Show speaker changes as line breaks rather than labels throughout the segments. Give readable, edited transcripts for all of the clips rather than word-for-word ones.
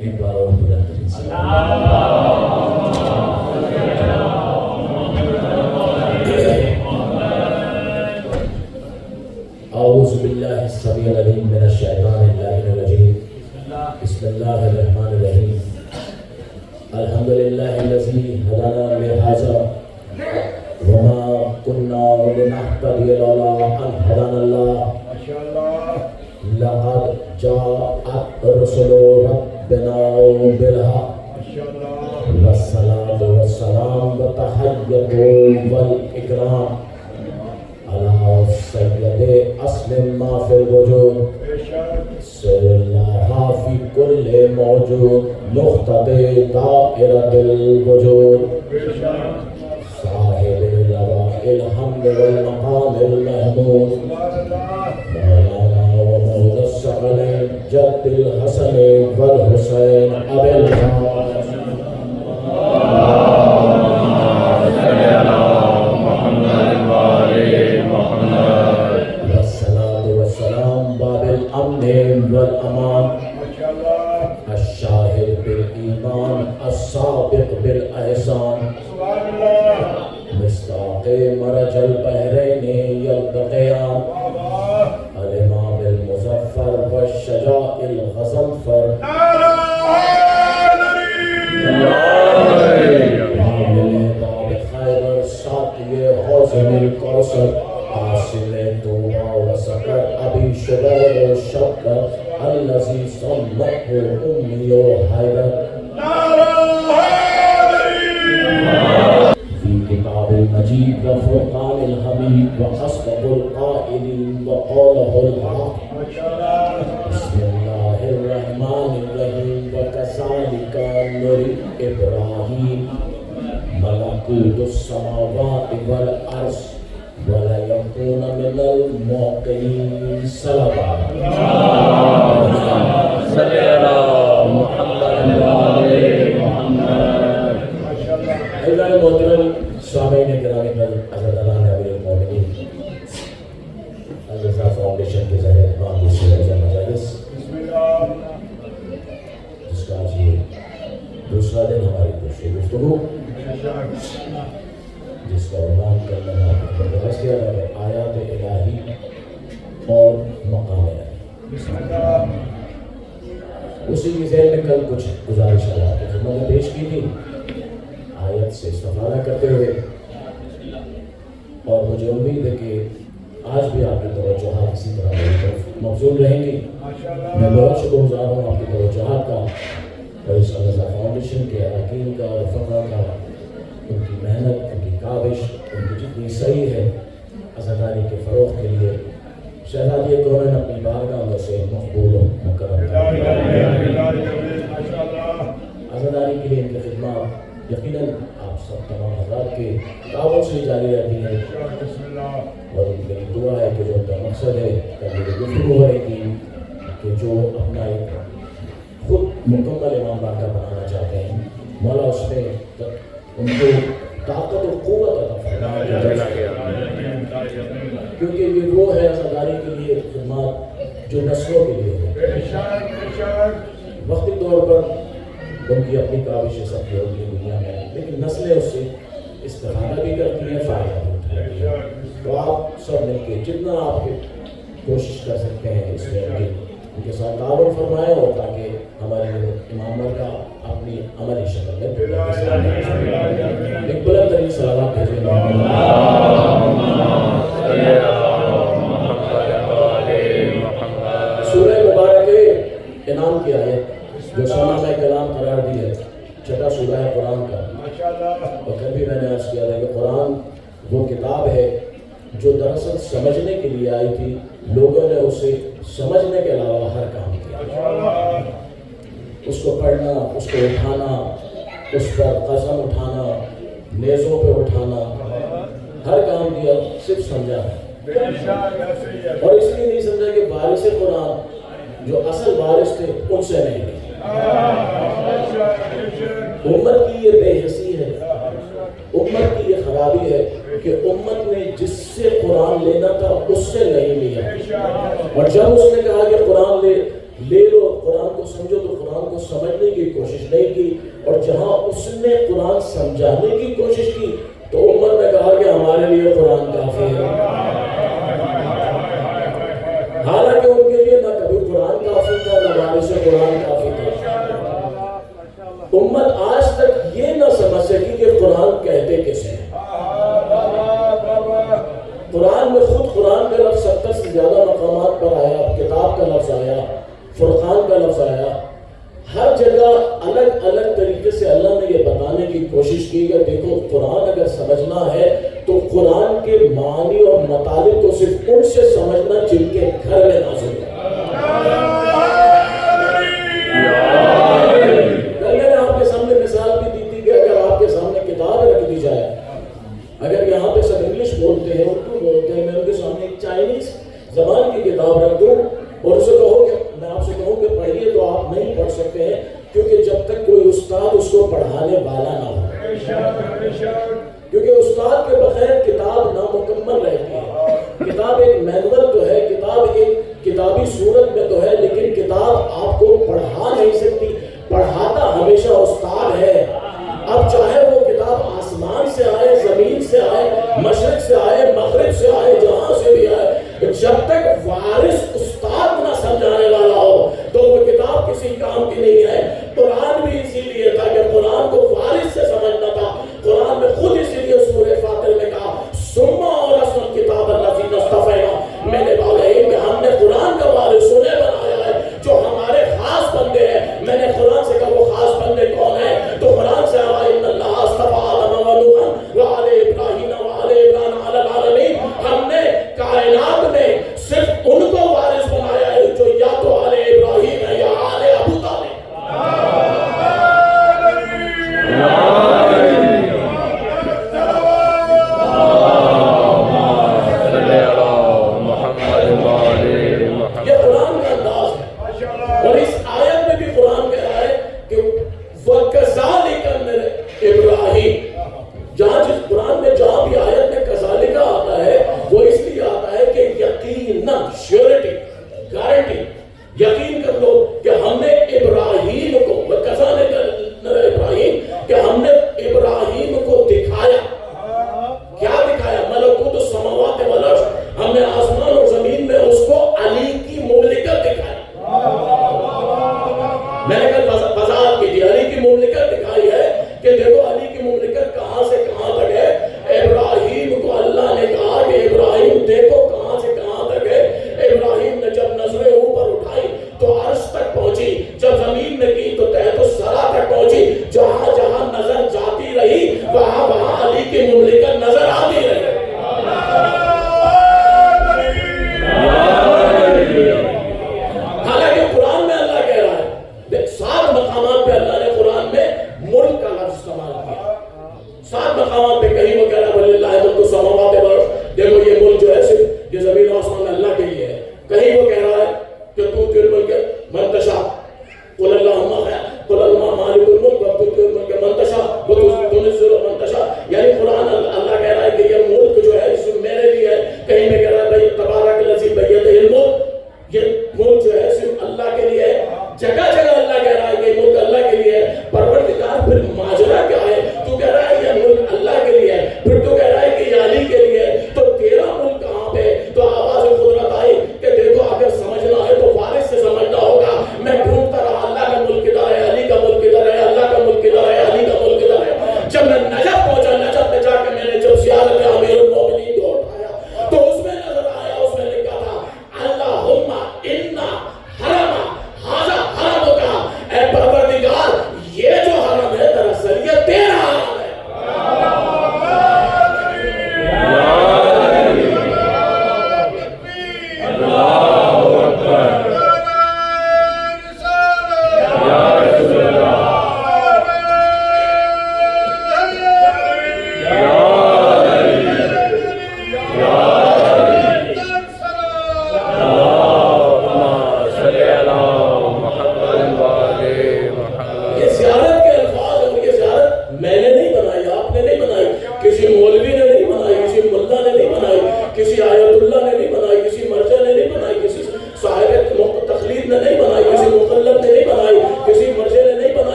ایک بار اور بلند سے اعوذ باللہ السمیع العلیم من الشیطان اللعین الرجیم بسم اللہ الرحمن الرحیم الحمدللہ الذی ہدانا لہذا وما كنا لنهتدي لولا ان هدانا الله لقد جاءت رسل ربنا بالحق والصلاة والسلام والتحية والإكرام على سيد أسلم ما في الوجود سر الله في كل موجود مختطي دائرة الوجود صاحب اللواء الحمد والمقام المحمود مولانا ومولى الثقلين جد الحسن والحسين أبي الفاضل والأمان الشاهد بالإيمان السابق بالإحسان مصداق مرج البحرين يلتقيان الإمام المظفر والشجاع الغضنفر عامل باب خيبر ساقي حوزن الكوثر حاصل توبة وسكر أبي شباب الشكر الذي صلته أمي حيدر في كتاب المجيد وفرقان الحميد وأصدق القائلين وقوله الحق بسم الله الرحمن الرحيم وكذلك نري إبراهيم ملكوت السماوات والأرض ولا يكون من الموقنين صلوات صل على محمد وعلى محمد. أيها المحترم سامعین گرامی پر عزیزان امیر المومنین الرضا فاؤنڈیشن کے زیر اہتمام دوسری روزہ مجالس جس کا آج یہ دوسرا دن ہماری دوسری گفتگو جس کا عنوان کرنا ہے آپ کو بحث کیا ہے آیات الہی اور مقام الہی. اسی کی ذہن میں کل کچھ گزارشات آپ کی خدمت میں پیش کی تھی آیت سے استفادہ کرتے ہوئے, اور مجھے امید ہے کہ آج بھی آپ کی توجہات اسی طرح میری طرف مبذول رہیں گی. میں بہت شکر گزار ہوں آپ کی توجہات کا اور اس الرضا فاؤنڈیشن کے اراکین کا اور فقہ کا, ان کی محنت, ان کی کاوش, ان کی جتنی صحیح ہے عزاداری کے فروغ کے لیے شہزادی کونین اپنی بارگاہ میں سے مقبول و مکرم عزاداری کے لیے ان کی خدمات یقیناً آپ سب تمام حضرات کے تعاون سے جاری رہتی ہیں, اور میری دعا ہے کہ جو ان کا مقصد ہے کہ یہ گفتگو ہو رہی تھی کہ جو اپنا ایک خود مکمل امام بارگاہ بنانا چاہتے ہیں مولا اس میں ان کو طاقت و قوت عطا فرمائے, کیونکہ یہ وہ ہے عزاداری کے لیے خدمات جو نسلوں کے لیے ہے. وقتی طور پر ان کی اپنی کاوشیں سب کی ہوتی ہیں دنیا میں, لیکن نسلیں اس سے استفادہ بھی کرتی ہیں, فائدہ بھی اٹھاتی ہیں. تو آپ سب مل کے جتنا آپ کوشش کر سکتے ہیں اس میں ان کے ساتھ تعاون فرمائیں, اور تاکہ ہمارے امام کا اپنی عملی شکل میں ایک بلند ترین صلوات بھیجیں. سورہ مبارک انعام کی آیت جو سامع کلام قرار دی ہے, چھٹا سورہ ہے قرآن کا, اور کل بھی میں نے عرض کیا تھا کہ قرآن وہ کتاب ہے جو دراصل سمجھنے کے لیے آئی تھی, لوگوں نے اسے سمجھنے کے علاوہ ہر کام کیا. اس کو پڑھنا, اس کو اٹھانا, اس پر قسم اٹھانا, نیزوں پہ اٹھانا, ہر کام کیا, صرف سمجھا ہے. اور اس لیے نہیں سمجھا کہ وارث قرآن جو اصل وارث تھے ان سے نہیں لی. امت کی یہ بے حسی ہے, امت کی یہ خرابی ہے کہ امت نے جس سے قرآن لینا تھا اس سے نہیں لیا, اور جب اس نے کہا کہ قرآن لے لو, قرآن کو سمجھو, تو قرآن کو سمجھنے کی کوشش نہیں کی، اور جہاں اس نے قرآن سمجھانے کی کوشش کی تو امت نے کہا کہ ہمارے لیے قرآن کافی ہے، حالانکہ ان کے لیے نہ کبھی قرآن کافی تھا نہ وارث قرآن کافی تھا۔ امت آج تک یہ نہ سمجھ سکی کہ قرآن کہتے کسے ہیں۔ قرآن میں خود قرآن کا لفظ 70 سے زیادہ مقامات پر آیا، کتاب کا لفظ آیا، فرقان کا لفظ آیا، ہر جگہ الگ الگ طریقے سے اللہ نے یہ بتانے کی کوشش کی کہ دیکھو قرآن اگر سمجھنا ہے تو قرآن کے معانی اور مطالب کو صرف ان سے سمجھنا جن کے گھر میں نازل ہے۔ کل میں نے آپ کے سامنے مثال بھی دی تھی کہ اگر آپ کے سامنے کتاب رکھ دی جائے، اگر یہاں پہ سب انگلش بولتے ہیں، اردو بولتے ہیں، میں ان کے سامنے ایک چائنیز زبان کی کتاب رکھ دوں اور اسے کہو کہ میں آپ سے کہوں کہ پڑھیے، تو آپ نہیں پڑھ سکتے ہیں، کیونکہ جب تک کوئی استاد اس کو پڑھانے والا نہ ہو، کیونکہ استاد کے بغیر کتاب نامکمل رہتی ہے۔ کتاب ایک مینول تو ہے، کتاب ایک کتابی صورت میں تو ہے، لیکن کتاب آپ کو پڑھا نہیں سکتی، پڑھاتا ہمیشہ استاد ہے۔ اب چاہے وہ کتاب آسمان سے آئے، زمین سے آئے، مشرق سے آئے، مغرب سے آئے، جہاں سے بھی آئے، جب تک وارث استاد نہ سمجھانے والا ہو تو وہ کتاب کسی کام کی نہیں ہے۔ قرآن بھی اسی لیے تھا کہ قرآن کو وارث سے سمجھنا تھا۔ قرآن میں خود اسی لیے سورہ فاتر میں کہا ثم اورثنا الکتاب الذین اصطفینا من عبادنا، کہ ہم نے قرآن کا وارث انہیں بنایا ہے جو ہمارے خاص بندے ہیں۔ میں نے قرآن سے کہا وہ خاص بندے کون ہیں؟ تو قرآن سے آیا ان اللہ اصطفیٰ آدم و نوحا وآل ابراہیم وآل عمران علی العالمین۔ ہم نے کائنات میں صرف ان کو وارث بنایا ہے جو یا تو آل ابراہیم ہے یا آل ابو طالب۔ یہ قرآن کا انداز ہے، اور اس آیت میں بھی قرآن کہہ رہا ہے کہ وَكَذَلِكَ ابراہیم، جہاں جس قرآن میں جہاں بھی آیت میں کذالک آتا ہے وہ اس لیے آتا ہے کہ یقیناً، شیورٹی، گارنٹی، یقین کر لو کہ ہم نے ابراہیم کو، وَكَذَلِكَ ابراہیم، کہ ہم نے ابراہیم کو دکھایا۔ کیا دکھایا؟ ملکوت السماوات والارض، ہم نے آسمان اور زمین میں اس کو علی کی مملکت دکھائی۔ میں نے کل وضاحت کی تھی، علی کی مملکت دکھائی ہے کہ دیکھو علی کی مملکت کہاں سے کہاں تک ہے۔ ابراہیم کو اللہ نے کہا کہ ابراہیم دیکھو کہاں سے کہاں تک ہے۔ ابراہیم نے جب نظریں اوپر اٹھائی تو عرش تک پہنچی، جب زمین میں کی تو تحت الثری تک پہنچی، جہاں جہاں نظر جاتی رہی وہاں وہاں علی کی مملکت نظر آتی رہی۔ حالانکہ قرآن میں اللہ کہہ رہا ہے، 7 مقامات پہ اللہ نے قرآن میں ملک کا لفظ استعمال کیا۔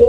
2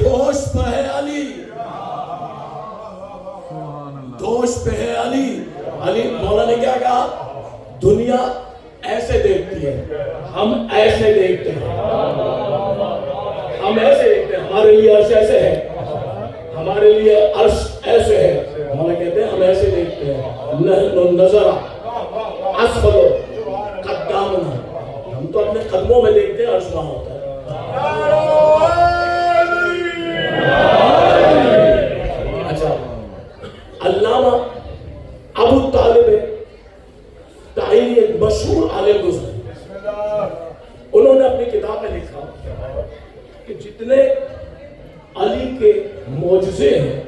دوش پہ ہے علی، دوش پہ ہے علی. علی مولا نے کیا کہا؟ دنیا ایسے دیکھتی ہے، ہم ایسے دیکھتے ہیں. ہم ایسے دیکھتے ہیں، ہمارے لیے عرش ایسے ہے، ہمارے لیے عرش ایسے ہے. مولا کہتے ہیں ہم ایسے دیکھتے ہیں. نحن نظر اسفل قدامنا، ہم تو اپنے قدموں میں دیکھتے ہیں، عرش وہاں ہوتا ہے. اچھا، علامہ ابو طالب تائینی ایک مشہور عالم گزرے، انہوں نے اپنی کتاب میں لکھا کہ جتنے علی کے معجزے ہیں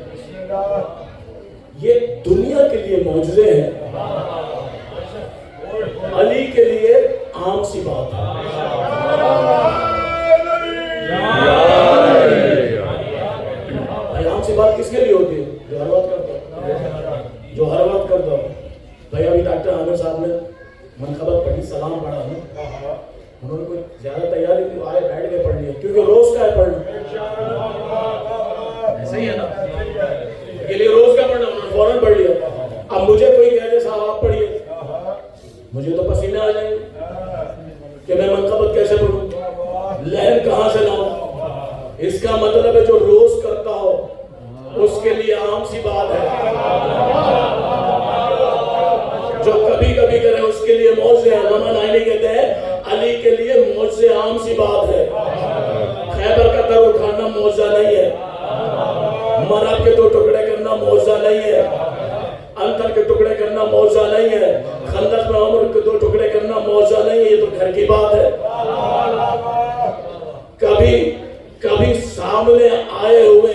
یہ دنیا کے لیے معجزے ہیں، علی کے لیے عام سی بات ہے. عام سی بات کس کے لیے ہوتی ہے؟ جو ہر وقت کرتا ہے، جو ہر وقت کرتا ہو. بھائی ابھی ڈاکٹر عامر صاحب نے منقبت پڑھی، سلام پڑھا نا، انہوں نے کوئی زیادہ تیاری نہیں، آئے بیٹھ کے پڑھ لیا، کیونکہ روز کا ہے پڑھنا. ایسا ہی ہے نا، یہ لیے روز کا پڑھنا، انہوں نے فوراً پڑھ لیا. اب مجھے کوئی کہہ دے صاحب آپ پڑھیے، مجھے تو پسینے آ جائیں گے کہ میں منقبت کیسے پڑھوں، لہر کہاں سے لاؤں. اس کا مطلب ہے جو روز کرتا ہو اس کے لیے عام سی بات ہے، جو کبھی کبھی کرے اس کے لیے معجزے ہیں. علامہ نائینی کہتے ہیں علی کے لیے معجزے عام سی بات ہے. خیبر کا در اٹھانا معجزہ نہیں ہے، مرد کے دو ٹکڑے کرنا معجزہ نہیں ہے، انتر کے ٹکڑے کرنا معجزہ نہیں ہے، خندق میں عمر کے دو ٹکڑے کرنا معجزہ نہیں ہے. یہ تو گھر کی بات ہے. کبھی سامنے آئے ہوئے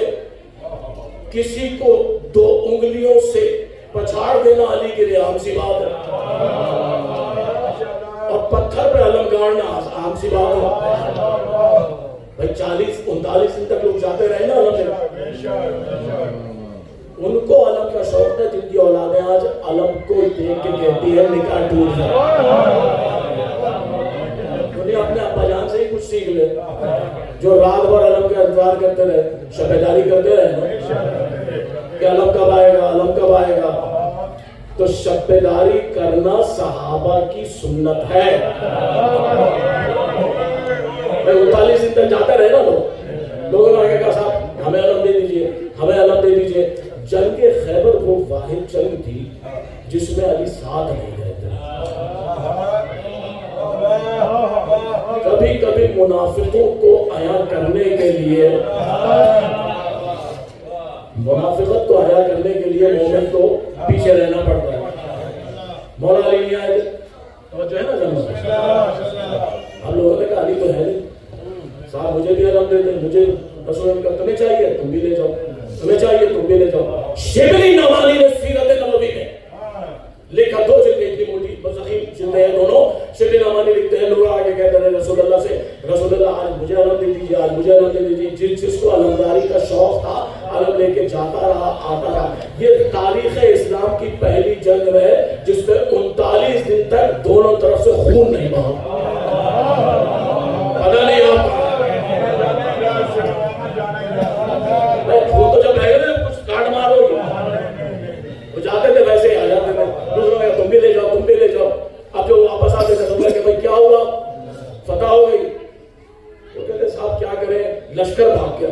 کسی کو دو انگلیوں سے پچھاڑ دینا علی کے لیے عام سی بات ہے، اور پتھر پہ علم گاڑنا عام سی بات ہے. بھائی 40-39 دن تک لوگ جاتے رہے نا علم میں، ان کو علم کا شوق تھا. جن کی اولادیں آج علم کو دیکھ کے کہتی ہے نکاح ٹوٹ جائے، انہیں اپنے ابا جان سے ہی کچھ سیکھ لے. جو رات بھر علم کا انتظار کرتے رہے، شبیداری کرتے رہے نا کہ علم کب آئے گا، علم کب آئے گا. تو شبیداری کرنا صحابہ کی سنت ہے. 39 دن تک جاتے رہے نا لوگوں نے کہا صاحب ہمیں علم دے دیجئے، ہمیں علم دے دیجئے. جنگ خیبر وہ واحد جنگ تھی جس میں علی ساتھ نہیں گئے تھے. کبھی کبھی منافقوں کو عیاں کرنے کے لیے، منافقت کو عیاں کرنے کے لیے مومن کو پیچھے رہنا پڑتا ہے. مولا علی نہیں آئے تھے، توجہ ہے نا جنگ. ہم لوگوں نے کہا علی تو ہے نہیں، صاحب مجھے بھی علم دے دیں. مجھے رسول نے کہا تمہیں چاہیے تم بھی لے جاؤ، تمہیں چاہیے تم بھی لے جاؤ. شبلی نوانی نے سیرت نبوی میں لکھا، 2 جلدیں اتنی موٹی ضخیم جلدیں ہیں دونوں. شبلی نوانی لکھتے ہیں لوگ آگے کہتے ہیں رسول اللہ سے، رسول اللہ آج مجھے علم دے دیجیے، آج مجھے علم دے دیجیے. جس کو علمداری کا شوق تھا علم لے کے جاتا رہا، آتا رہا. یہ تاریخ اسلام کی پہلی جنگ ہے جس میں 39 دن تک دونوں طرف سے خون نہیں بہا. پتہ نہیں آپ خون تو جب ہے نا کچھ کاٹ مارو وہ جاتے تھے ویسے ہی آ جاتے تھے. دوسروں نے تم بھی لے جاؤ، تم بھی لے جاؤ. اب جو واپس آتے تھے تو کہ بھائی کیا ہوا، فتح ہو گئی. وہ کہتے صاحب کیا کریں، لشکر بھاگ گیا.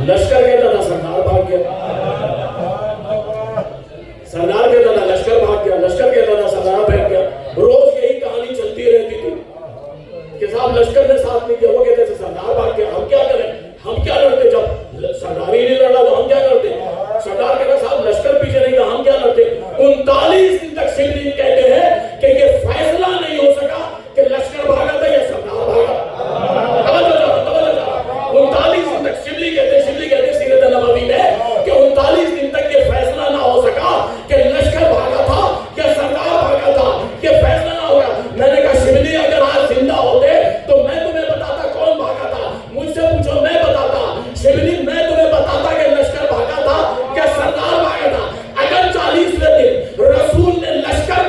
لشکر کہتا تھا سردار بھاگ گیا، سردار کہتا تھا لشکر بھاگ گیا، لشکر کہتا تھا سردار بھاگ گیا. روز یہی کہانی چلتی رہتی تھی کہ صاحب لشکر نے ساتھ نہیں دیا. وہ کہتے تھے سردار بھاگ گیا، ہم کیا کریں، ہم کیا لڑتے. جب سردار ہی نہیں لڑا تو ہم کیا کرتے. سردار کہتا صاحب لشکر پیچھے نہیں تھا، ہم کیا لڑتے. 39 دن تک شبلی کہتے ہیں کہ یہ فیصلہ نہیں ہو سکا کہ لشکر بھاگا تھا یا سردار بھاگا. 39 دن تک شبلی کہتے سیرت نبوی میں کہ 39 دن تک یہ فیصلہ نہ ہو سکا کہ لشکر بھاگا تھا یا سردار بھاگا تھا. یہ فیصلہ نہ ہو گیا. میں نے کہا شبلی اگر آج زندہ ہوتے تو میں تمہیں بتاتا کون بھاگا تھا. مجھ سے پوچھو میں بتاتا. شبلی میں تمہیں بتاتا کہ لشکر بھاگا تھا یا سردار بھاگا تھا. اگر 40ویں دن رسول نے لشکر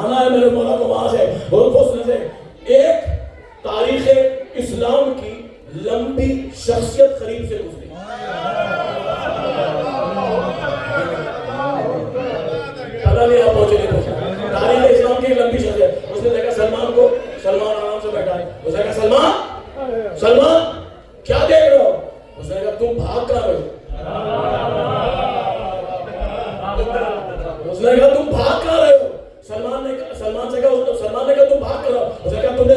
آنا ہے میرے مولا کو وہاں سے حسن سے. ایک تاریخ اسلام کی لمبی شخصیت قریب سے گزری. پتا نہیں آپ پہنچے نہیں پہنچے. تاریخ اسلام کی لمبی شخصیت. اس نے دیکھا سلمان کو, سلمان آرام سے بیٹھا ہے. اس نے کہا سلمان کیا دیکھ رہے ہو؟ اس نے کہا تم بھاگ کہاں رہے ہو؟ اس نے کہا تم بھاگ کہاں رہے ہو؟ سلمان نے کہا تم بھاگ کر رہا ہو. اس نے کہا تم نے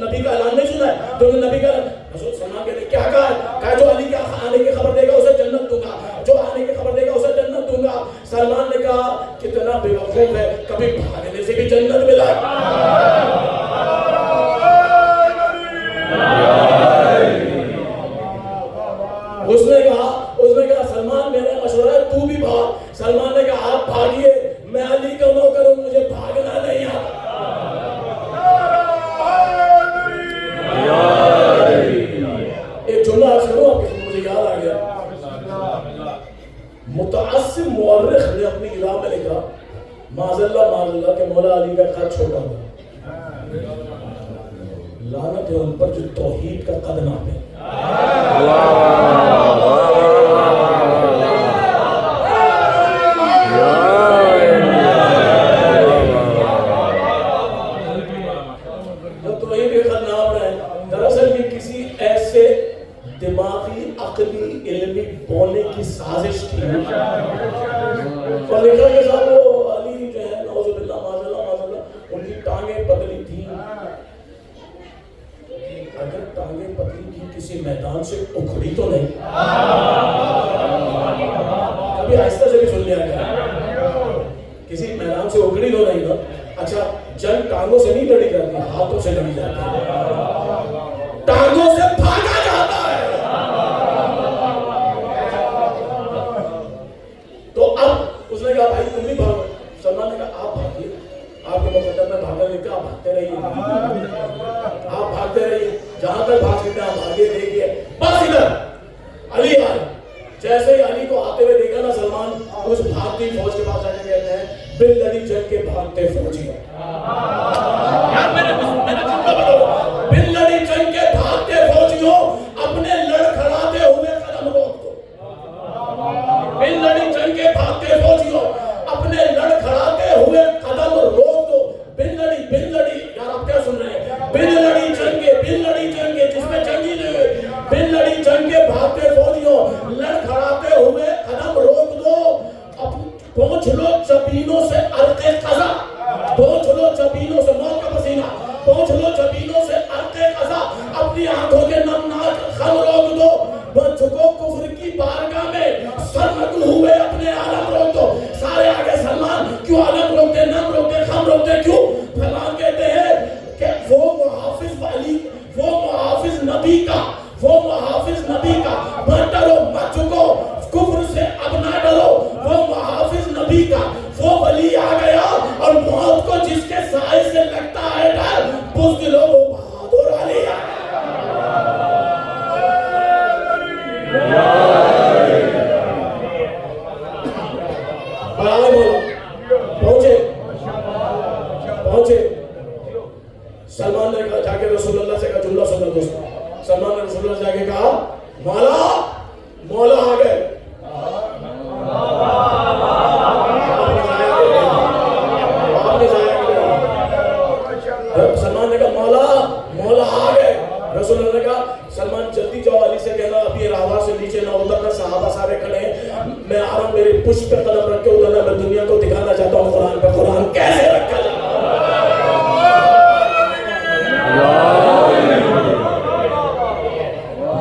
نبی کا اعلان نہیں سنا ہے؟ تم نے نبی کا رسول سلمان کہتے کیا کہا ہے؟ کہا جو علی کے آنے کی خبر دے گا اسے جنت دوں گا, جو آنے کی خبر دے گا اسے جنت دوں گا. سلمان نے کہا کتنا بے وقوف ہے, کبھی بھاگنے سے بھی جنت ملا. اس نے کہا سلمان میرا مشورہ ہے تو بھی بھاگ. سلمان نے کہا آپ بھاگیے, میں علی کا نوکر ہوں, مجھے بھاگنا نہیں آتا. ایک جملہ آج کروں آپ کے ساتھ, مجھے یاد آ گیا. متعصب مورخ نے اپنی کتاب میں لکھا معاذ اللہ کہ مولا علی کا قد چھوٹا ہوا. لعنت ہے ان پر جو توحید کا قد ناپے. دماغی عقلی علمی بولنے کی سازش تھی. اور لکھا کہ صاحب وہ علی جو ہے نعوذ باللہ معاذ اللہ ان کی ٹانگیں پتلی تھیں. اگر ٹانگیں پتلی تھی کسی میدان سے اکھڑی تو نہیں. کبھی آہستہ سے بھی سن لیا گیا, کسی میدان سے اکھڑی تو نہیں نا. اچھا جنگ ٹانگوں سے نہیں لڑی جاتی, ہاتھوں سے لڑی جاتی ہے, ٹانگوں سے بھاگا جاتا ہے. تو اب اس نے کہا بھائی تم بھی بھاگو. سلمان نے کہا آپ بھاگیے, آپ کے مقدر میں بھاگا نہیں, کہا بھاگتے رہیے, آپ بھاگتے رہیے, جہاں تک بھاگ سکتے ہیں آپ بھاگیے. دیکھیے بس ادھر علی آئے. جیسے ہی علی کو آتے ہوئے دیکھا نا سلمان, اس بھاگتی فوج کے پاس جا کے کہتے ہیں بل لڑی جنگ کے بھاگتے فوجی. بل لڑی جنگ کے بھاگتے فوجیوں اپنے لڑکھڑاتے ہوئے قدم روک دو. بل لڑی جنگ کے بھاگتے فوجیوں اپنے لڑکھڑاتے ہوئے قدم روک دو. بل لڑی یار آپ کیا سن رہے ہیں؟ بل لڑی جنگ جس میں جنگی نہیں ہوئے. بل لڑی جنگ کے بھاگتے فوجیوں لڑکھڑاتے ہوئے قدم روک دو. پہنچ لو جبینوں سے عرق قضا, پہنچ لو جبینوں سے موت کا پسینہ, پہنچ لو جبینوں سے عرق قضا. اپنی آنکھوں کے نمناک خم روک دو. بچ کو کفر کی بارگاہ میں سر نگل ہوئے اپنے عالم روک دو. سارے آگے سلمان کیوں عالم روکتے, نم روکتے, خم روکتے کیوں؟ فلان کہتے ہیں کہ وہ محافظ علی, وہ محافظ نبی کا, وہ محافظ نبی کا, مت ڈرو مت جھکو, کفر سے اب نہ ڈرو. وہ محافظ نبی کا وہ ولی آ گیا, اور موت کو جس کے سائے سے لگتا ہے ڈر, بزدلو وہ بہادر علی آ گیا. پہنچے سلمان نے کہا جا کے رسول اللہ سے کہا جملہ سننا دوستو. سلمان نے رسول اللہ سے جا کے کہا مولا آ گئے. سلمان نے کہا مولا آ گئے. رسول اللہ نے کہا سلمان جلدی جاؤ, علی سے کہنا ابھی راہواں سے نیچے نہ اترنا, صحابہ سارے کھڑے ہیں, میں آ رہا ہوں, میرے پشت پہ قدم رکھ کے اترنا, میں دنیا کو دکھانا چاہتا ہوں قرآن پہ قرآن کیسے رکھا جاتا ہے.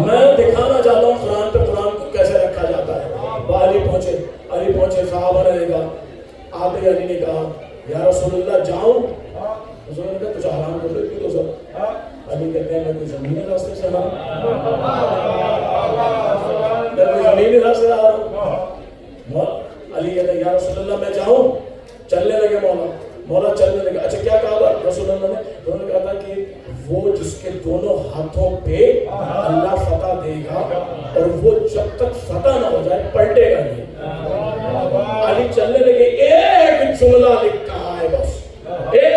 میں دکھانا چاہتا ہوں قرآن پہ قرآن کو کیسے رکھا جاتا ہے. علی پہنچے, صحابہ نے دیکھا, آتے علی نے کہا یا رسول اللہ جاؤں. رسول اللہ نے کہا تجھے حرام کر دے کیوں تو سب. علی کہتے ہیں میں کوئی زمینی راستے سے آ رہا ہوں. علی کہتے ہیں یا رسول اللہ میں جاؤں. چلنے لگے مولا چلنے لگے. اچھا کیا کہا تھا رسول اللہ نے؟ انہوں نے کہا تھا کہ وہ جس کے دونوں ہاتھوں پہ اللہ فتح دے گا, اور وہ جب تک فتح نہ ہو جائے پلٹے گا نہیں. علی چلنے لگے, ایک جملہ لکھا ہے بس, ایک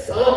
7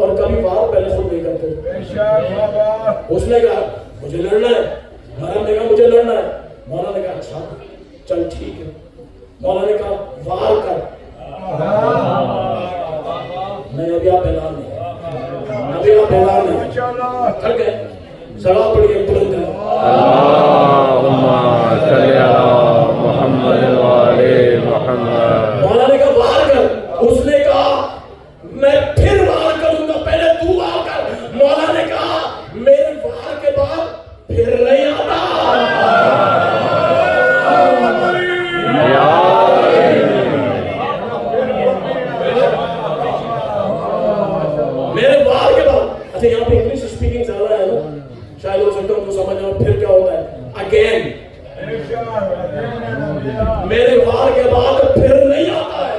اور کبھی وار پہلے خود نہیں کرتے. اس نے کہا مجھے لڑنا ہے, محرم نے کہا مجھے لڑنا ہے. مولا نے کہا اچھا چل ٹھیک ہے. مولا نے کہا وار کر. نہیں ابھی آپ اعلان نہیں, ابھی آپ اعلان نہیں. تھک گئے, سلام پڑھیے بلند کریں.
اللہم صلی علی محمد وعلی محمد.
مولا نے کہا وار کر. اس نے کہا میں پھر وار کروں گا, پہلے تو وار کر. مولا نے کہا میرے وار کے بعد پھر نہیں آتا. میرے وار کے بعد, اچھا یہاں پہ انگلش اسپیکنگ زیادہ ہے نا, شاید ہو سکتا ہے تو سمجھ آؤ پھر کیا ہوتا ہے. اگین میرے وار کے بعد پھر نہیں آتا ہے.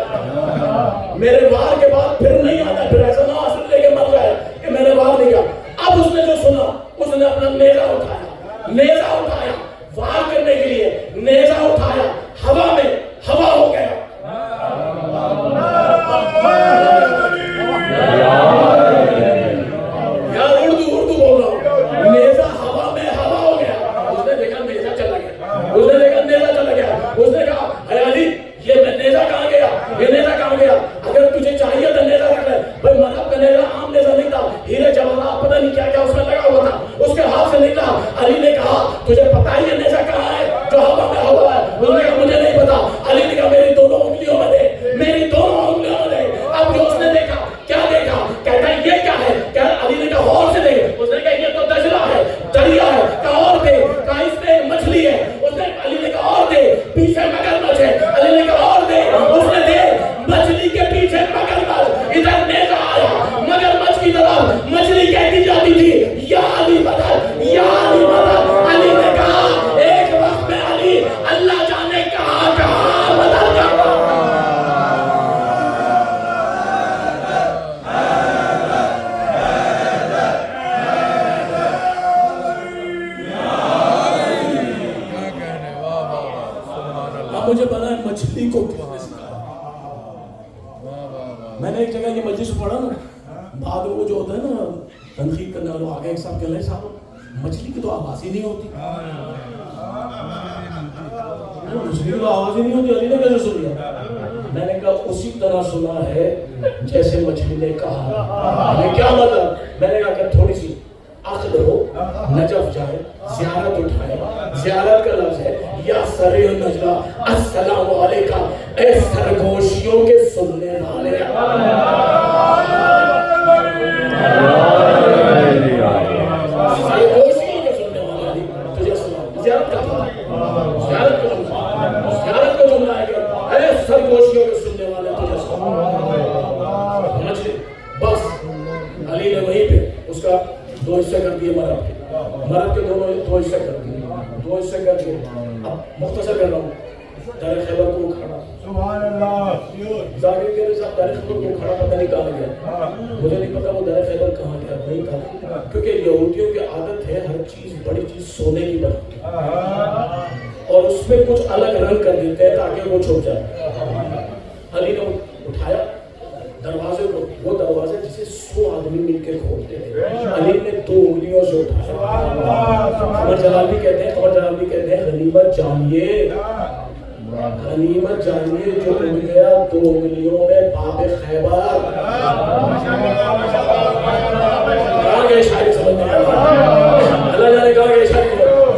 میرے وار کے بعد پھر نہیں آتا ہے. پھر ایسا نہ حاصل لے کے مر جائے کہ میں نے وار نہیں کیا. اب اس نے جو سنا, اس نے اپنا نیزہ اٹھایا, نیزہ اٹھایا وار کرنے کے لیے. نیزہ اٹھایا, ہوا میں ہوا ہو گیا. یار اردو بول رہا ہوں. نیزہ ہوا میں ہوا ہو گیا. اس نے دیکھا نیزہ چلا گیا. اس نے دیکھا نیزہ چلا گیا. اس نے کہا اے علی یہ نیزہ کہاں گیا, یہ نیزہ کہاں گیا. اگر تجھے چاہیے تو نیزہ رکھ لے. بھائی مرحب کا نیزہ عام نیزہ نہیں تھا, ہیرے جواہرات پتہ نہیں کیا کیا اس میں لگا ہوا تھا, اس کے ہاتھ سے نہیں تھا. علی نے کہا تجھے پتا ہے یہ نیزہ کہاں ہے جو ہوا میں ہوا ہے. اس نے کہا مجھے نہیں پتا. علی نے کہا میری دونوں انگلیوں میں دے, میری دونوں انگلیوں میں دے. اب جو اس نے دیکھا, کیا دیکھا, کہتا ہے یہ کیا ہے. علی نے کہا اور سے دے. اس نے کہا یہ تو دجلہ ہے, دریا ہے. کہا اور دے. کہا اس میں مچھلی ہے. اس نے علی نے کہا اور دے. پیچھے مگرمچھ ہے. علی نے کہا اور دے. اس نے دے. مچھلی کے پیچھے مگرمچھ, ادھر نیزہ آیا مگرمچھ کی طرف. مچھلی کہتی جاتی تھی یا علی مدد, یا علی مدد. علی نے کہا ایک وقت میں علی اللہ جانے کہاں کہاں مدد کرتا. مجھے پتا ہے مچھلی کو کس نے سکھایا. میں نے ایک جگہ یہ مجلس پڑھا نا, بعد وہ جو ہوتا ہے نا تنقید کرنے والوں آگے ایک صاحب کہہ رہے صاحب مچھلی کی تو آواز ہی نہیں ہوتی. مچھلی کی تو آواز ہی نہیں ہوتی. علی نے کیسے سن لیا؟ میں نے کہا اسی طرح سنا ہے جیسے مچھلی نے کہا. کیا مطلب؟ میں نے کہا کہ تھوڑی سی عقل ہو, نجف جائے, زیارت اٹھائے. زیارت کا لفظ ہے یا سرے نجلا السلام علیکم اے سرگوشیوں کے سننے والے. سرگوشیوں کے سننے والے تجھے سلام. زیارت کا زیارت کا جملہ ہے کہ اے سرگوشیوں کے سننے والے تجھے سلام. بس علی نے وہیں پہ اس کا دو حصے کر دیے. مرد کے دونوں دو حصے کر دیے, دو حصے کر دیے. اب مختصر کر رہا ہوں. در خیبر کو کھڑا, سبحان اللہ, ظاہر کے لیے صاحب در خیبر کو کھڑا پتہ نہیں کہاں گیا. مجھے نہیں پتا وہ در خیبر کہاں گیا, نہیں تھا. کیونکہ یہودیوں کی عادت ہے ہر چیز بڑی چیز سونے کی بناتی اور اس پہ کچھ الگ رنگ کر دیتے ہیں تاکہ وہ چھپ جائے. علی نے اٹھایا دروازے کو, وہ دروازے جسے 100 آدمی مل کے کھولتے ہیں. علی نے 2 انگلیوں سے اٹھایا. قمر جلالی کہتے ہیں غنیمت جانیے, غنیمت جانیے جو اڑ گیا 2 انگلیوں میں باب خیبر. کہاں گئے شاعری سمجھنے اللہ جانے کہاں گئے شاعری.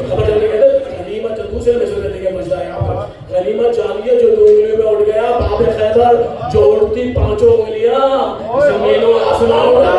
قمر جلالی کہتے ہیں غنیمت جو دوسرے میں سننے کے مجدہ ہے یہاں پر. غنیمت جانیے جو 2 انگلیوں میں اڑ گیا باب خیبر, جو اڑتی 5 انگلیاں زمین و آسمان اڑا.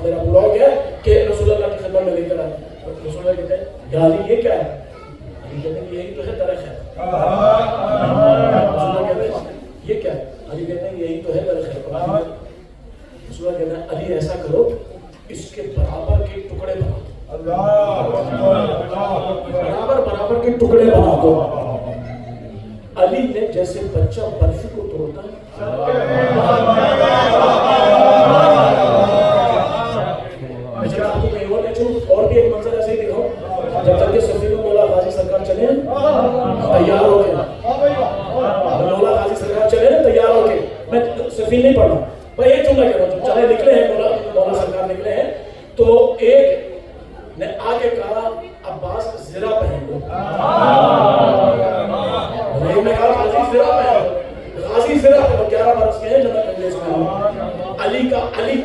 میرا پورا ہو گیا کہ رسول اللہ کی خدمت میں لے کر آئے. رسول اللہ کہتے ہیں یا علی یہ کیا ہے؟ علی کہتے ہیں یہی تو ہے در خیر. رسول کہتے ہیں یہ کیا ہے؟ علی کہتے ہیں یہی تو ہے در خیر. رسول کہتے ہیں علی ایسا کرو اس کے برابر کے ٹکڑے بنا دو, برابر کے ٹکڑے بنا دو. علی نے جیسے بچہ برفی کو توڑتا ہے, اور بھی ایک منظر ایسے ہی دکھاؤں. جب تک کہ سفیر مولا غازی سرکار چلے تیار ہو کے, مولا غازی سرکار چلے نا تیار ہو کے, میں سفیر نہیں پڑھ رہا ہوں بھائی, ایک جملہ کہہ رہا ہوں. چلے نکلے ہیں مولا سرکار نکلے ہیں تو ایک نے آ کے کہا عباس زرہ پہن لو. میں کہا غازی زرہ پہن لو, غازی زرہ پہن لو. 11 برس کے ہیں جب میں انگریز میں علی کا علی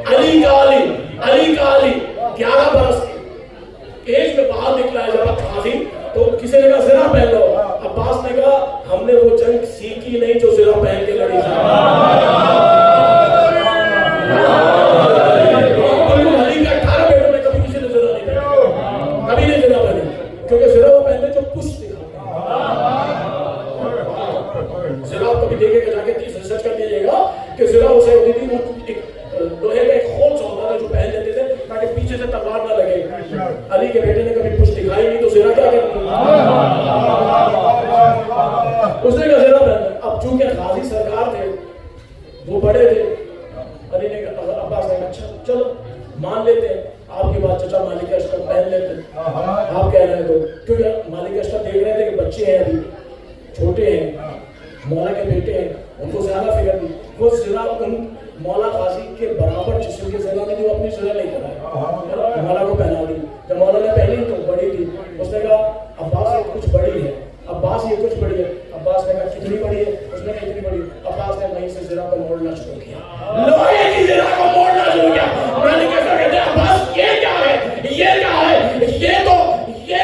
علی کا علی 11 برس کی ایج میں باہر نکلا ہے جب غازی, تو کسی نے کہا زرہ پہن لو. عباس نے کہا ہم نے وہ جنگ سیکھی نہیں جو زرہ پہن کے لڑی تھی. علی کا 18 بیٹوں میں کبھی کسی نے زرہ نہیں پہنا, کبھی نہیں زرہ پہنے, کیونکہ زرہ وہ پہنتے جو پشت دکھاتا. زرہ کبھی دیکھے گا جا کے ریسرچ کر لیجیے گا کہ زرہ اسے ہوتی تھی لوہے کا ایک خول سا ہوتا تھا جو پہن لیتے تھے تاکہ پیچھے سے تلوار نہ لگے. علی کے بیٹے نے کبھی پشت دکھائی نہیں تو زرہ کیا کرتی, اس نے کہا زرہ پہن. اب چونکہ غازی سرکار تھے, وہ بڑے تھے, علی نے کہا, عباس نے کہا اچھا چلو مان لیتے ہیں آپ کی بات, چچا مالک اشرف پہن لیتے ہیں آپ کہہ رہے ہیں تو. کیونکہ مالک اشرف دیکھ رہے تھے کہ بچے ہیں ابھی چھوٹے ہیں, مولا کے بیٹے ہیں, ان کو زیادہ فکر نہیں. وہ زرہ ان مولا غازی کے برابر جسم کی زرہ میں جو اپنی زرہ نہیں کرا, مولا کو پہنا دی. جب مولا نے پہنی تو بڑی تھی, اس نے کہا عباس یہ کچھ بڑی ہے, عباس یہ کچھ بڑی ہے. عباس نے کہا کتنی بڑی ہے, اس نے کہا اتنی بڑی. عباس نے وہیں سے زرہ کو موڑنا شروع کیا, لوہے کی زرہ کو موڑنا شروع کیا. میں نے کہا کہتے ہیں عباس یہ کیا ہے, یہ کیا ہے, یہ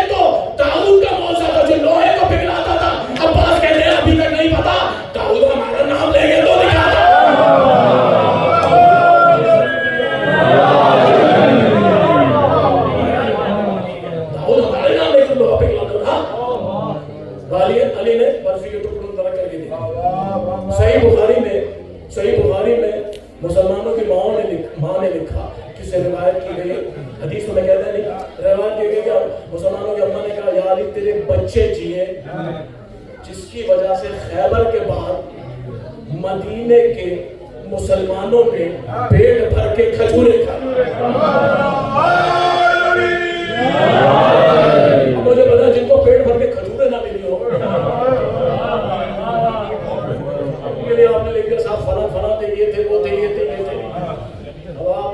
تو داؤد کا موضوع تھا جو لوہے کو پگھلاتا تھا. عباس کہتے ہیں ابھی تک نہیں پتا, داؤد ہمارا نام لے گے تو دکھاتا. علی نے برفی کے ٹکڑوں طرح کر کے دیا. صحیح بخاری میں مسلمانوں کی ماں نے لکھا, کس سے روایت کی گئی, حدیث میں کہتا ہے نہیں, روایت کی گئی کہ مسلمانوں کی اماں نے کہا یا علی تیرے بچے جیے جس کی وجہ سے خیبر کے بعد مدینے کے مسلمانوں نے پیٹ بھر کے کھجورے کھائے. مجھے پتا جن کو پیٹ بھر کے کھجورے نہ ملی ہو ان کے لیے آپ نے لکھ کر صاحب فلاں تھے, یہ تھے, وہ تھے, یہ تھے, یہ تھے. اب آپ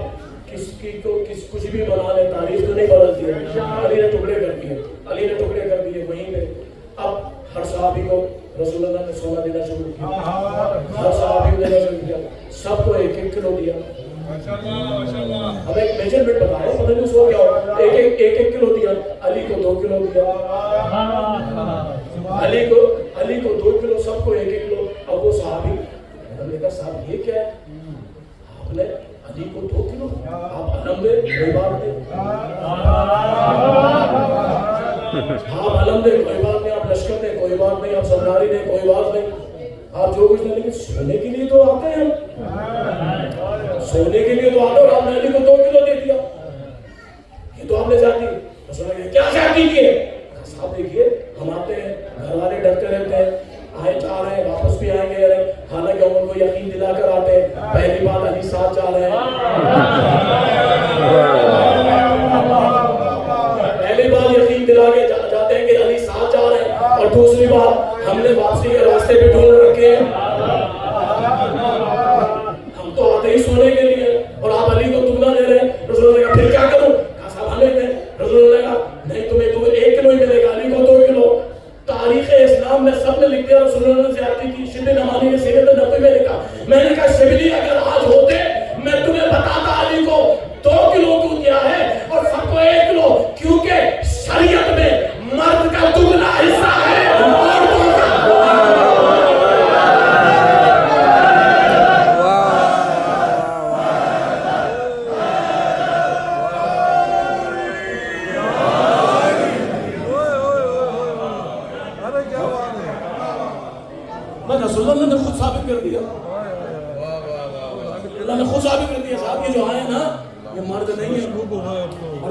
کچھ بھی بنا لیں, تاریخ تو نہیں بدلتی ہے. علی نے ٹکڑے کر دیے وہیں پہ. اب ہر صحابی کو رسول اللہ نے سونا دینا شروع کیا, ہر صحابی کو دینا شروع کیا, سب کو 1-1 کلو دیا. اب ایک میجرمنٹ بتایا, پتہ نہیں اس کو کیا ہوا, 1-1 کلو دیا. علی کو 2 کلو دیا, علی کو 2 کلو, سب کو 1-1 کلو. اب وہ صحابی نے کہا صاحب یہ کیا ہے, آپ نے علی کو 2 کلو, آپ علم دے, کوئی بات نہیں, آپ علم دے, کوئی بات نہیں, آپ لشکر دے, کوئی بات نہیں, آپ سرداری دے, کوئی بات نہیں, آپ جو کچھ نہیں. لیکن سونے کے لیے تو آتے ہیں, سونے کے لیے تو آتے, اور آپ نے علی کو 2 کلو دے دیا, یہ تو آپ نے جاتی. کیا جاتی کیے, صاحب دیکھیے ہم آتے ہیں, گھر والے ڈرتے رہتے ہیں, آئے جا رہے ہیں, واپس بھی آئیں گے, حالانکہ ان کو یقین دلا کر آتے ہیں. پہلی بات علی ساتھ جا رہے ہیں, پہلی بات یقین دلا کے جاتے ہیں کہ علی ساتھ جا رہے ہیں, اور دوسری بات ہم نے واپسی کے راستے پہ ڈھونڈ رکھے ہیں, ہم تو آتے ہی سونے کے لیے, اور آپ علی کو تمنا دے رہے ہیں. رسول نے کہا پھر کیا کروں, کہا صاحب ہمیں دیں. رسول نے کہا نہیں, تمہیں تو 1 کلو ہی ملے گا, علی کو 2 کلو. تاریخ اسلام میں سب نے لکھ دیا رسول اللہ نے زیادتی کی. شبلی نمانی نے سیرت نبوی میں لکھا. میں نے کہا شبلی اگر آج ہوتے میں تمہیں بتاتا علی کو 2 کلو کیوں دیا ہے اور سب کو 1 کلو, کیونکہ شریعت میں مرد کا دگنا حصہ ہے عورتوں کا.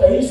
23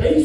23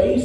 23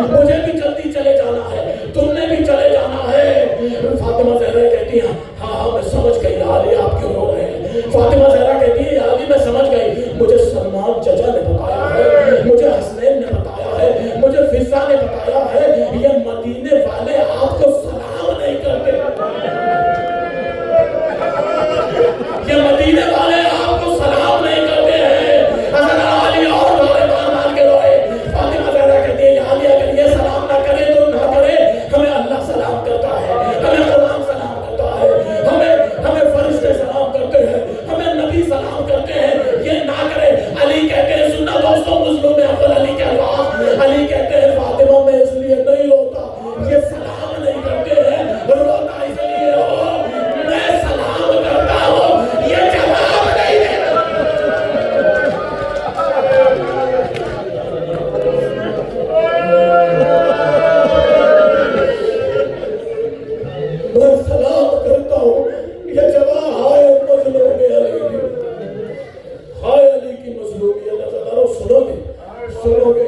مجھے بھی جلدی چلے جانا ہے، تم نے بھی چلے جانا ہے۔ فاطمہ زہرا کہتی ہیں ہاں میں سمجھ گئی یا علی آپ کیوں رو رہے ہیں۔ فاطمہ زہرا کہتی ہے یا علی میں سمجھ گئی، مجھے سلمان چچا نے بتایا ہے، مجھے حسنین نے بتایا ہے، مجھے فضا نے بتایا ہے، یہ مدینے والے آپ کو سلام نہیں کرتے، یہ مدینے والے آپ کو سلام نہیں کرتے ہیں۔ حضرت علی اور دورے مان کے روئے۔ فاطمہ زہرا کہتی ہے یا علی اگر یہ سلام نہ کرے تو نہ کرے، ہمیں اللہ سلام کرتا ہے، ہمیں قرآن سلام کرتا ہے، ہمیں فرشتے سلام کرتے ہیں، ہمیں نبی سلام کرتے ہیں، یہ نہ کرے۔ علی کہتے ہیں سننا دوستوں، مسلم میں افضل علی کے الفاظ، علی کہتے ہیں فاطمہ میں اس لیے نہیں روتا، یہ سلام نہیں کرتے ہیں، روتا اس لیے ہو میں سلام کرتا ہوں، یہ جواب نہیں دیتا۔ میں سلام کرتا ہوں، یہ جواب ہائے مظلوم علی، ہائے علی کی مظلومیت۔ اللہ سنو گے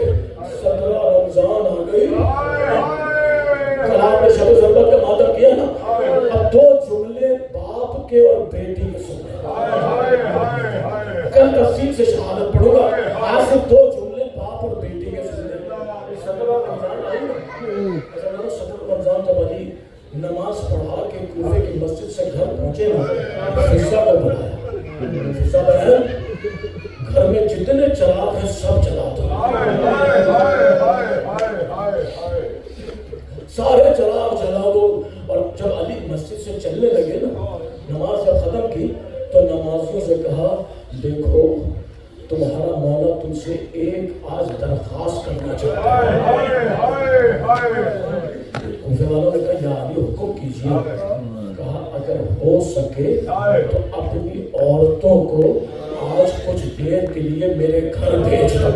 17 رمضان آ گئی، کل آپ نے شب ضربت کا ماتم کیا نا، اب 2 جملے باپ کے اور بیٹی کے سنیں۔ کل تفصیل سے شہادت پڑھوں گا، آج صرف 2 جملے باپ اور بیٹی کے سنیں۔ 17 رمضان آئی نا، 17 رمضان جب علی نماز پڑھا کے کوفے کی مسجد سے گھر پہنچے نا، فضا کو بلایا، فضا بہن گھر میں جتنے چراغ ہیں سب جلا دو، سارے چراغ جلا دو۔ اور جب علی مسجد سے چلنے لگے نا، نماز جب ختم کی تو نمازیوں سے کہا دیکھو تمہارا مولا تم سے ایک آج درخواست کرنا چاہتا ہے۔ کوفے والوں نے کہا یا علی حکم کیجیے۔ کہا اگر ہو سکے تو اپنی عورتوں کو آج کچھ دیر کے لیے میرے گھر بھیج دو،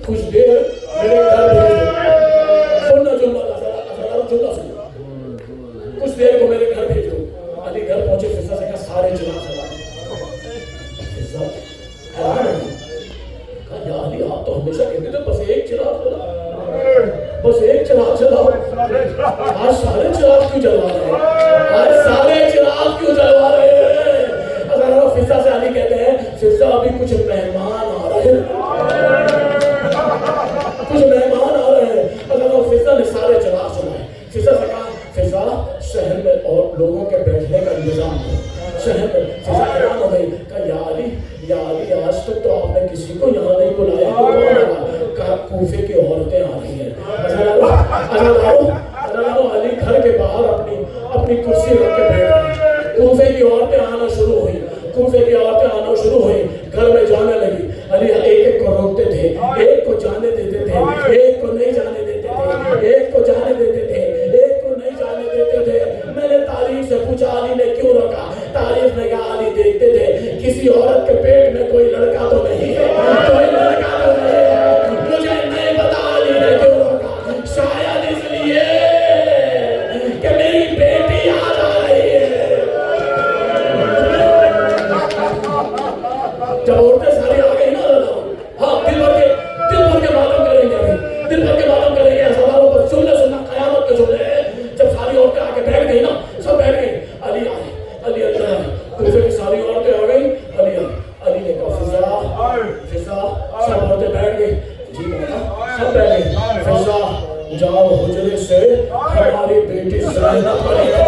کچھ دیر میرے گھر بھیج دو۔ سننا جملہ جملہ سننا، کچھ دیر کو میرے گھر بھیج دو۔ علی گھر پہنچے، فضا سے کہا سارے چراغ جلا دو۔ فضا حیران ہے، کہا یا علی آپ تو ہمیشہ کہتے تھے بس ایک چراغ جلاؤ، بس ایک چراغ جلاؤ، آج سارے چراغ کیوں جلوا رہے ہیں؟ آج سارے چراغ کیوں جلوا رہے ہیں؟ حضرت فضا سے علی کہتے ہیں فضا ابھی کچھ مہمان آ رہے ہیں، کچھ مہمان آ رہے ہیں۔ حضرت فضا نے سارے چراغ جلائے۔ فضا سے کہا فضا شہر میں اور لوگوں کے بیٹھنے کا انتظام ہو، شہر میں۔ فضا حیران ہو گئی، کہا یا علی آج تک تو آپ نے کسی کو یہاں نہیں بلایا، کہا کوفے کی عورتیں آ رہی ہیں۔ علی گھر کے باہر اپنی کرسی رکھ کے بیٹھ گئی۔ کوفے کی عورتیں آنا شروع ہوئی، گھر میں جانے لگی۔ علی ایک کو روکتے تھے، ایک کو جانے دیتے تھے، ایک کو نہیں جانے دیتے تھے، ایک کو جانے دیتے تھے، ایک کو نہیں جانے دیتے تھے۔ میں نے تاریخ سے پوچھا علی نے کیوں رکھا؟ تاریخ نے کہا علی دیکھتے تھے کسی عورت کے پیٹ میں کوئی لڑکا تو نہیں ہے، کوئی لڑکا تو نہیں ہے۔ مجھے نہیں پتا علی نے کیوں رکھا، شاید اس لیے کہ میری بیٹی یاد آ رہی ہے۔ جب عورتیں ساری آ گئی نا، ہاں دل بھر کے معلوم کریں گے، دل بھر کے معلوم کریں گے سوالوں پر جملے سننا، قیامت کے جملے ہیں۔ جب ساری عورتیں آ کے بیٹھ گئی نا، سب بیٹھ گئی، علی آئے، علی اللہ کوفے کی ساری عورتیں آ گئی، علی نے کہا فضا سب عورتیں بیٹھ گئی، جی مولا سب بیٹھ گئی۔ فضا جاؤ حجرے سے ہماری بیٹی زینب کو لے کر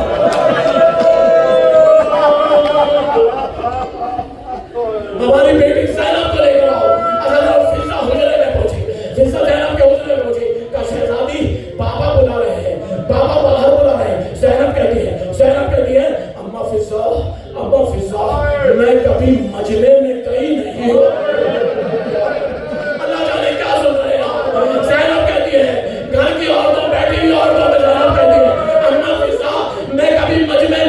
ہماری بیٹی زینب کو لے کر آؤ۔ اگر فضا حجرے میں پہنچی، فضا زینب کے حجرے میں پہنچی، کہا شہزادی بابا بلا رہے ہیں، بابا باہر بلا رہے ہیں۔ زینب کہتی ہے اما فضا میں کبھی مجمع میں گئی نہیں ہوں۔ اللہ جانے کیا سن رہے ہیں۔ زینب کہتی ہے گھر کی عورتوں بیٹھی ہوئی عورتوں میں زینب کہتی ہے اما فضا میں کبھی مجمع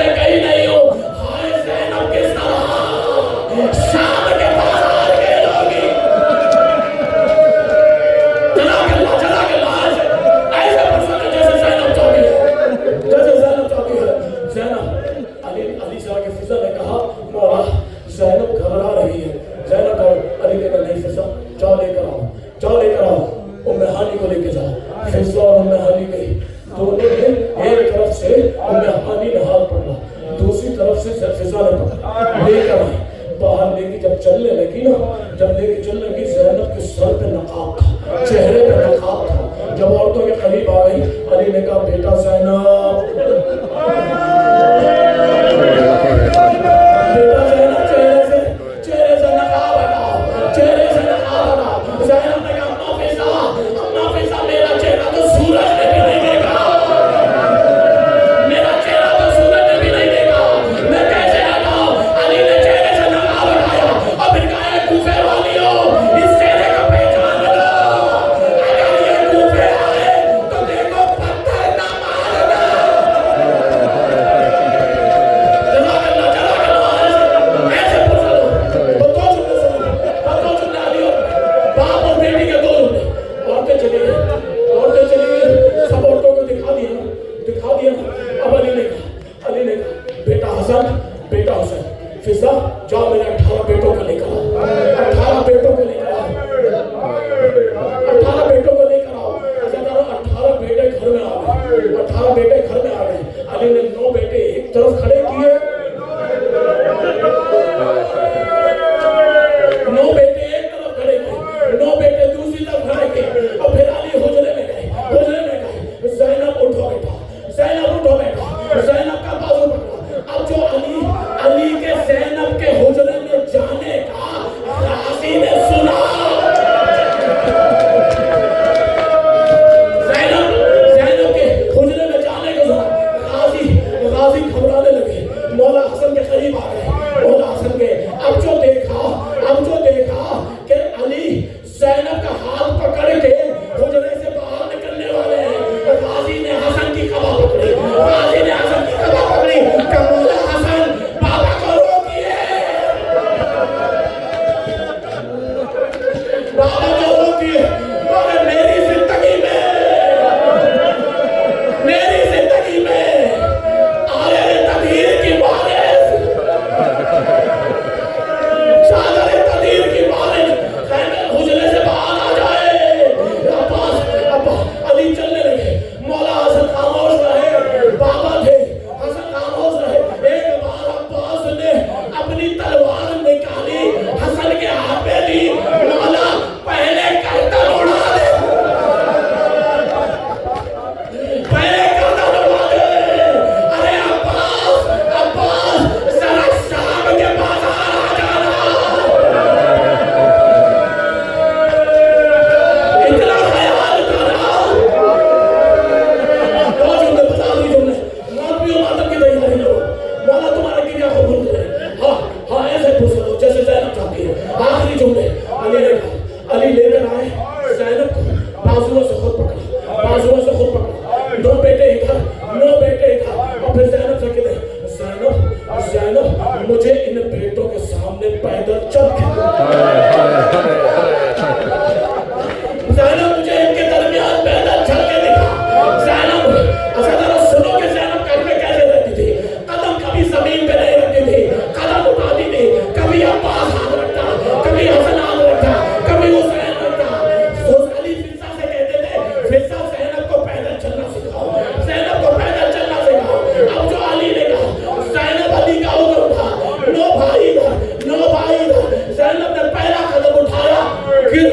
ایک جلنے کی زینب کے سر پہ نقاب تھا، چہرے پہ نقاب تھا. جب عورتوں کے قریب آ گئی علی نے کہا بیٹا زینب، چہرے سے نقاب ہٹاؤ، چہرے سے نقاب ہٹاؤ. زینب نے کہا اما فضا میرا چہرہ تو سورج نے بھی نہیں دیکھا، میرا چہرہ تو سورج نے بھی نہیں دیکھا، میں کیسے ہٹاؤں؟ علی نے چہرے سے نقاب ہٹایا اور پھر کہا اے کوفے والیوں اس چہرے کو پہچان لو، اگر یہ کوفے آئے تو دیکھو پتھر نہ مارنا. جزاک اللہ ایسے پوچھا لو. وہ دو جملے سمجھے علی اور باپ اور بیٹی کے دو جملے. عورتیں چلی گئی، سب عورتوں کو دکھا دیا. اب علی نے کہا بیٹا حسن، بیٹا حسین، فضا جاؤ میرے 18 بیٹوں کو لے کر آؤ، 18 بیٹوں کو لے کر آؤ، 18 بیٹوں کو لے کر آؤ. 18 بیٹے گھر میں آ گئے، 18 بیٹے گھر میں آ گئے. علی نے 9 بیٹے ایک طرف کھڑے کیے، 9 بیٹے ایک طرف کھڑے کیے، 9 بیٹے دوسری طرف کھڑے کیے. اور پھر علی حجرے میں گئے. زینب اٹھو بیٹا، زینب اٹھو بیٹا، زینب کا بازو پکڑا. اب جو علی کے زینب کے حجرے میں جانے کا غازی نے سنا، زینب کے حجرے میں جانے کو سنا، غازی گھبرانے لگے. مولا حسن کے قریب آ گئے. مولا حسن کے اب جو دیکھا کہ علی زینب کا ہاتھ پکڑ کے حجرے سے باہر نکلنے والے ہیں. غازی نے حسن کی قبا پکڑی، کہ مولا حسن بابا کو روکیے، بابا کو روکیے. مگر میری زندگی میں آئے تدیر کی بارش، چادر تدیر کی بارش حجرے سے باہر آ جائے. علی چلنے لگے. مولا حسن خاموش رہے، بابا تھے، حسن خاموش رہے. ایک بار عباس نے اپنی تلوار نکالی، حسن کے ہاتھ میں دی. مولا پہلے گردن اڑا دے، پہلے گردن اڑا دے. ارے عباس ذرا شام کے بازار آ جانا. اتنا خیال کرنا. دو جملے بتا دی جملے. مولوی ماتم کی تیاری لو، مولا تمہارے کی کیا قبول کرے. ہاں ایسے پوچھ لو جیسے زینب چاہتی ہے. آخری جملے علی لے کر آئے. زینب کو بازوؤں سے خود پکڑا. 9 بیٹے ادھر، 9 بیٹے ادھر. اور پھر زینب سے کہتے زینب مجھے ان بیٹوں کے سامنے پیدل چل کے، زینب مجھے ان کے درمیان پیدل چل کے دکھا. زینب ذرا سنو کہ زینب گھر میں کیسے رہتی تھی. قدم کبھی زمین پہ نہیں رکھتی تھی، قدم اٹھاتی تھی. کبھی عباس ہاتھ رکھتا، کبھی حسن ہاتھ رکھتا، کبھی حسین رکھتا. علی فضا سے کہتے تھے فضا زینب کو پیدل چلنا سکھاؤ، زینب کو پیدل چلنا سکھاؤ. اب جو علی نے کہا زینب علی کا ادھر اٹھا، 9 بھائی ادھر. زینب نے پہلا قدم اٹھایا، گر